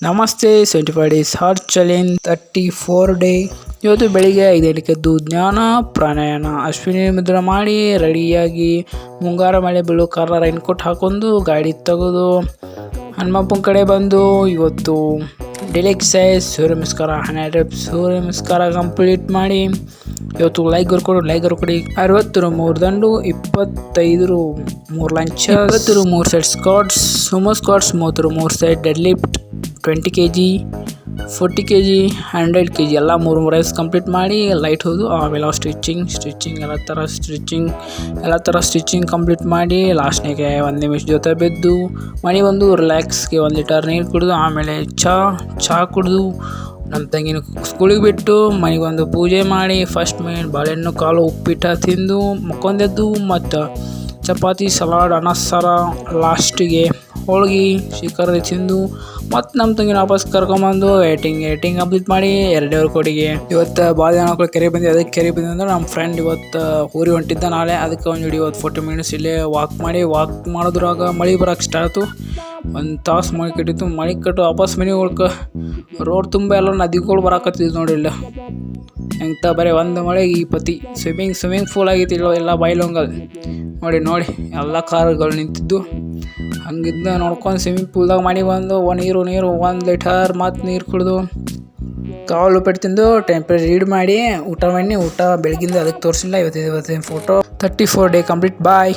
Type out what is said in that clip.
ನಮಸ್ತೆ 75 days heart challenge 34 day. ಇವತ್ತು ಬೆಳಿಗ್ಗೆ 5 ಗಂಟೆಗೆ ಎದ್ದು ಜ್ಞಾನ ಪ್ರಾಣಾಯಾಮ ಅಶ್ವಿನಿ ಮುದ್ರೆ ಮಾಡಿ ರೆಡಿಯಾಗಿ ಮುಂಗಾರ ಮಳೆ ಬೀಳೋ ಕಾರಣ ರೈನ್ಕೋಟ್ ಹಾಕೊಂಡು ಗಾಡಿ ತೆಗೆದು ಹನುಮಪ್ಪನ ಕಡೆ ಬಂದು ಇವತ್ತು ಡೈಲಿ ಎಕ್ಸಸೈಸ್ ಸೂರ್ಯ ನಮಸ್ಕಾರ 100 reps ಸೂರ್ಯ ನಮಸ್ಕಾರ ಕಂಪ್ಲೀಟ್ ಮಾಡಿ ಇವತ್ತು ಲೈಕ್ ಕೊಡಿ 63 ದಂಡು 25 3 lunch 23 set squats Sumo squats 33 set dead lift 20 kg 40 kg 100 kg ಎಲ್ಲ 3 ರೈಸ್ ಕಂಪ್ಲೀಟ್ ಮಾಡಿ ಲೈಟ್ ಹೋದು ಆಮೇಲೆ ಸ್ಟಿಚಿಂಗ್ ಎಲ್ಲ ಥರ ಸ್ಟಿಚಿಂಗ್ ಕಂಪ್ಲೀಟ್ ಮಾಡಿ ಲಾಸ್ಟ್ನಿಗೆ 1 ನಿಮಿಷ ಜೊತೆ ಬಿದ್ದು ಮನೆ ಬಂದು ರಿಲ್ಯಾಕ್ಸ್ಗೆ 1 ಲೀಟರ್ ನೀರು ಕುಡಿದು ಆಮೇಲೆ ಚಹಾ ಕುಡಿದು ನಮ್ಮ ತಂಗಿನ ಸ್ಕೂಲಿಗೆ ಬಿಟ್ಟು ಮನೆಗೆ ಬಂದು ಪೂಜೆ ಮಾಡಿ ಫಸ್ಟ್ ಮೇನ್ ಬಾಳೆಹಣ್ಣು ಕಾಳು ಉಪ್ಪಿಟ್ಟು ತಿಂದು ಮಕ್ಕೊಂದೆದ್ದು ಮತ್ತು ಚಪಾತಿ ಸಲಾಡ್ ಅನ್ನ ಸಾರ ಲಾಸ್ಟಿಗೆ ಹೋಳ್ಗೆ ಶಿಖರ ತಿಂದು ಮತ್ತು ನಮ್ಮ ತಂಗಿನ ವಾಪಸ್ ಕರ್ಕೊಂಬಂದು ಏಟಿಂಗ್ ಕಂಪ್ಲೀಟ್ ಮಾಡಿ 2 ಕೋಟಿಗೆ ಇವತ್ತು ಭಾಳ ಜನ ಮಕ್ಕಳು ಕೆರೆ ಬಂದಿದೆ. ಅದಕ್ಕೆ ಕೆರೆ ಬಂದಿದೆ ಅಂದ್ರೆ ನಮ್ಮ ಫ್ರೆಂಡ್ ಇವತ್ತು ಊರಿಗೆ ಹೊಂಟಿದ್ದ ನಾಳೆ ಅದಕ್ಕೆ ಒಂದು ಇವತ್ತು 40 ಮಿನಿಟ್ಸ್ ಇಲ್ಲೇ ವಾಕ್ ಮಾಡೋದ್ರಾಗ ಮಳೆ ಬರೋಕ್ಕೆ ಸ್ಟಾರ್ಟ್ ಆಯ್ತು. 1 ತಾಸು ಮಳೆ ಕಟ್ಟಿತ್ತು. ಮಳೆ ಕಟ್ಟು ವಾಪಸ್ ಮನೆ ಒಳಗೆ ರೋಡ್ ತುಂಬ ಎಲ್ಲ ನದಿಗಳು ಬರಾಕತ್ತಿದ್ದು ನೋಡಿ. ಇಲ್ಲ ಎಂತ ಬರೀ ಒಂದು ಮಳೆ ಈ ಪತಿ ಸ್ವಿಮ್ಮಿಂಗ್ ಪೂಲ್ ಆಗೈತಿ ಎಲ್ಲ ಬೈಲೊಂಗಲ್ ನೋಡಿ ಎಲ್ಲ ಕಾರುಗಳು ನಿಂತಿದ್ದು ಹಂಗಿದ್ದ ನೋಡ್ಕೊಂಡು ಸ್ವಿಮ್ಮಿಂಗ್ ಪೂಲ್ದಾಗ ಮಾಡಿ ಬಂದು ನೀರು 1 ಲೀಟರ್ ಮತ್ತು ನೀರು ಕುಡಿದು ಕಾಲು ಉಪ್ಪಿಟ್ಟು ತಿಂದು ಟೆಂಪ್ರೇಚರ್ ರೀಡ್ ಮಾಡಿ ಊಟ ಬೆಳಗಿಂದ ಅದಕ್ಕೆ ತೋರಿಸಿಲ್ಲ. ಇವತ್ತಿನ ಫೋಟೋ 34 ಡೇ ಕಂಪ್ಲೀಟ್. ಬಾಯ್.